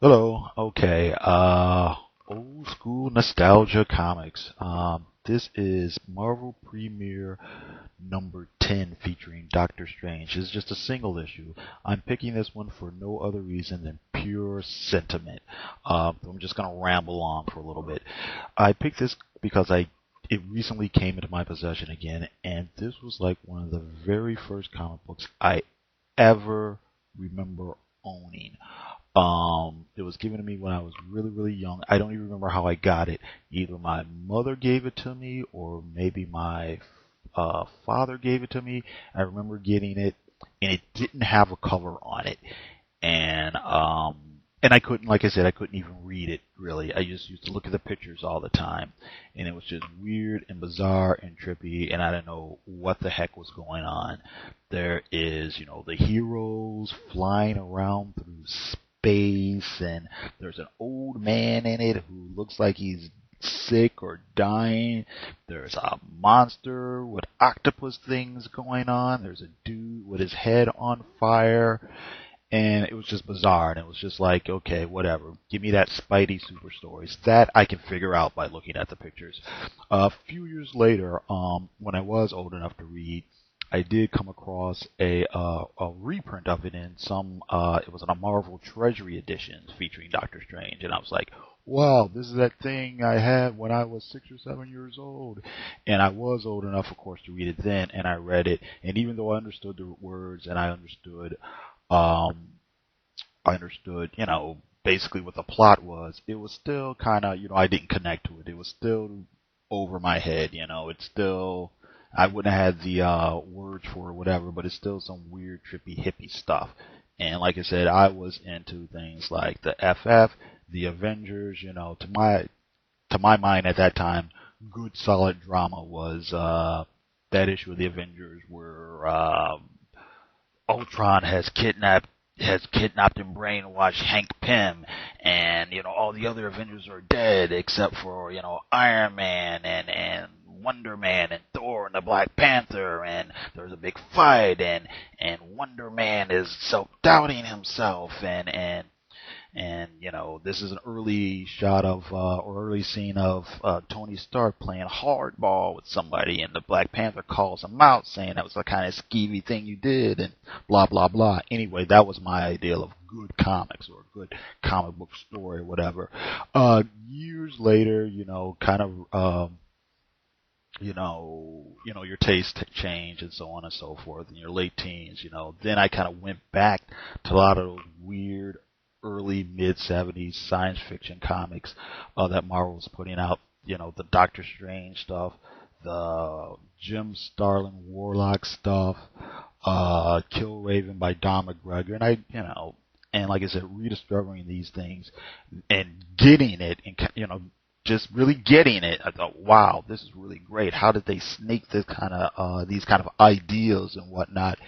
Hello. Okay. Old school nostalgia comics. This is Marvel Premiere number 10 featuring Doctor Strange. It's just a single issue. I'm picking this one for no other reason than pure sentiment. I'm just gonna ramble on for a little bit. I picked this because it recently came into my possession again, and this was like one of the very first comic books I ever remember owning. It was given to me when I was really, really young. I don't even remember how I got it. Either my mother gave it to me, or maybe my father gave it to me. I remember getting it, and it didn't have a cover on it, and and I couldn't, like I said, I couldn't even read it really. I just used to look at the pictures all the time, and it was just weird and bizarre and trippy, and I didn't know what the heck was going on. There is, the heroes flying around through space, and there's an old man in it who looks like he's sick or dying. There's a monster with octopus things going on. There's a dude with his head on fire. And it was just bizarre, and it was just like, okay, whatever. Give me that Spidey super stories. That I can figure out by looking at the pictures. A few years later, when I was old enough to read, I did come across a reprint of it in it was in a Marvel Treasury edition featuring Doctor Strange, and I was like, wow, this is that thing I had when I was 6 or 7 years old. And I was old enough, of course, to read it then, and I read it, and even though I understood the words and um, I understood, basically what the plot was, it was still kind of, I didn't connect to it. It was still over my head, it's still, I wouldn't have had the words for it or whatever, but it's still some weird, trippy, hippie stuff. And like I said, I was into things like the FF, the Avengers, to my mind at that time, good solid drama was that issue of the Avengers where Ultron has kidnapped and brainwashed Hank Pym, and all the other Avengers are dead except for Iron Man and Wonder Man and Thor and the Black Panther, and there's a big fight, and Wonder Man is self-doubting himself, and this is an early shot of or early scene of Tony Stark playing hardball with somebody, and the Black Panther calls him out saying that was the kind of skeevy thing you did, and blah blah blah. Anyway, that was my ideal of good comics or a good comic book story or whatever. Years later, kind of your taste change and so on and so forth in your late teens, then I kind of went back to a lot of those weird early mid 70s science fiction comics that Marvel was putting out, the Doctor Strange stuff, the Jim Starlin Warlock stuff, Kill Raven by Don McGregor, and and like I said, rediscovering these things and getting it, and just really getting it. I thought, wow, this is really great. How did they sneak this these kind of ideas and whatnot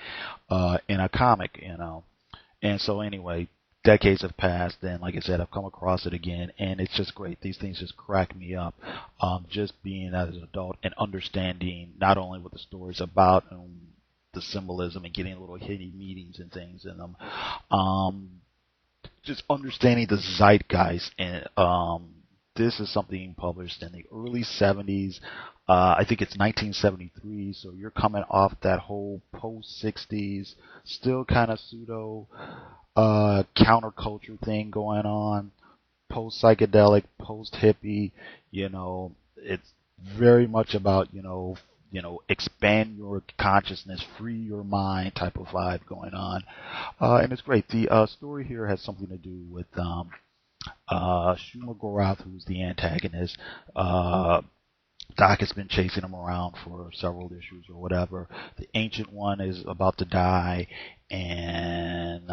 in a comic, And so anyway, decades have passed, and like I said, I've come across it again, and it's just great. These things just crack me up. Just being as an adult and understanding not only what the story's about and the symbolism and getting little hidden meanings and things in them, just understanding the zeitgeist. And this is something published in the early 70s. I think it's 1973, so you're coming off that whole post-60s, still kind of pseudo counterculture thing going on, post-psychedelic, post-hippie. It's very much about, expand your consciousness, free your mind type of vibe going on. And it's great. The story here has something to do with Shuma Gorath, who's the antagonist. Doc has been chasing him around for several issues or whatever. The Ancient One is about to die, and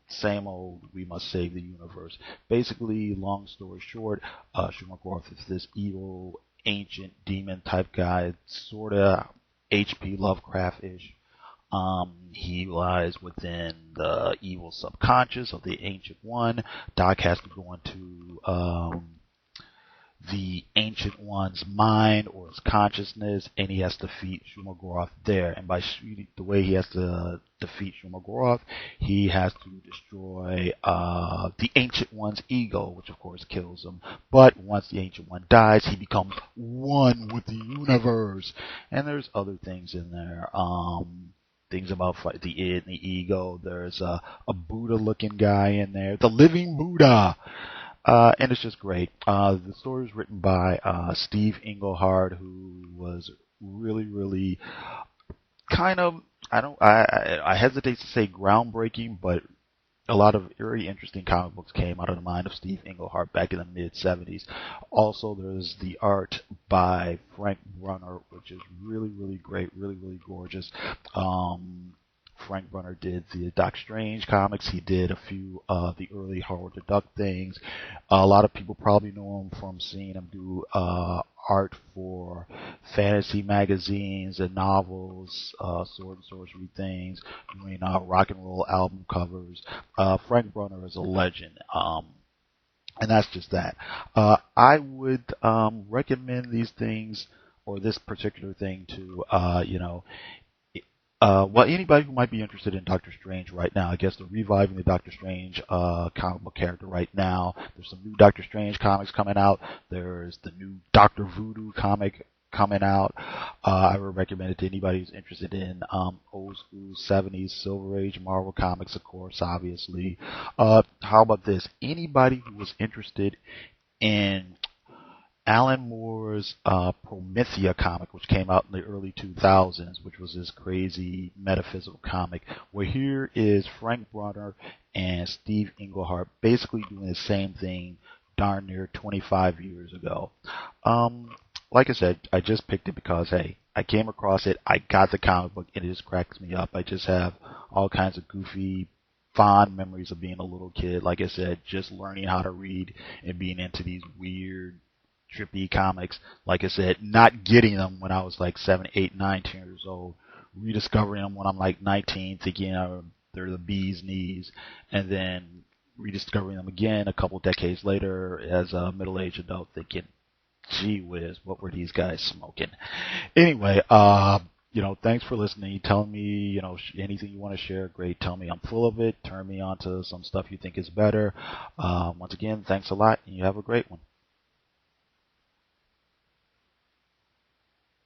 same old, we must save the universe. Basically, long story short, Shuma Gorath is this evil, ancient demon type guy, sorta H.P. Lovecraft-ish. He lies within the evil subconscious of the Ancient One. Doc has to go into the Ancient One's mind or his consciousness, and he has to defeat Shumagoroth there. And by shooting, the way he has to defeat Shumagoroth, he has to destroy the Ancient One's ego, which of course kills him. But once the Ancient One dies, he becomes one with the universe. And there's other things in there. Things about the id and the ego. There's a Buddha-looking guy in there, the living Buddha. And it's just great. The story is written by Steve Englehart, who was really, really kind of, I hesitate to say groundbreaking, but a lot of very interesting comic books came out of the mind of Steve Englehart back in the mid-'70s. Also, there's the art by Frank Brunner, which is really, really great, really, really gorgeous. Frank Brunner did the Doc Strange comics. He did a few of the early Howard the Duck things. A lot of people probably know him from seeing him do art for fantasy magazines and novels, sword and sorcery things, doing rock and roll album covers. Frank Brunner is a legend. And that's just that. I would recommend these things or this particular thing to, well, anybody who might be interested in Doctor Strange right now. I guess they're reviving the Doctor Strange comic book character right now. There's some new Doctor Strange comics coming out. There's the new Doctor Voodoo comic coming out. I would recommend it to anybody who's interested in old school 70s Silver Age Marvel comics, of course, obviously. How about this? Anybody who was interested in Alan Moore's Promethea comic, which came out in the early 2000s, which was this crazy metaphysical comic, where here is Frank Brunner and Steve Englehart basically doing the same thing darn near 25 years ago. Like I said, I just picked it because, hey, I came across it, I got the comic book, and it just cracks me up. I just have all kinds of goofy, fond memories of being a little kid. Like I said, just learning how to read and being into these weird, trippy comics. Like I said, not getting them when I was like 7, 8, 9, 10 years old. Rediscovering them when I'm like 19, thinking they're the bee's knees. And then rediscovering them again a couple decades later as a middle-aged adult, thinking, gee whiz, what were these guys smoking? Anyway, thanks for listening. Tell me, anything you want to share, great. Tell me I'm full of it. Turn me on to some stuff you think is better. Once again, thanks a lot, and you have a great one.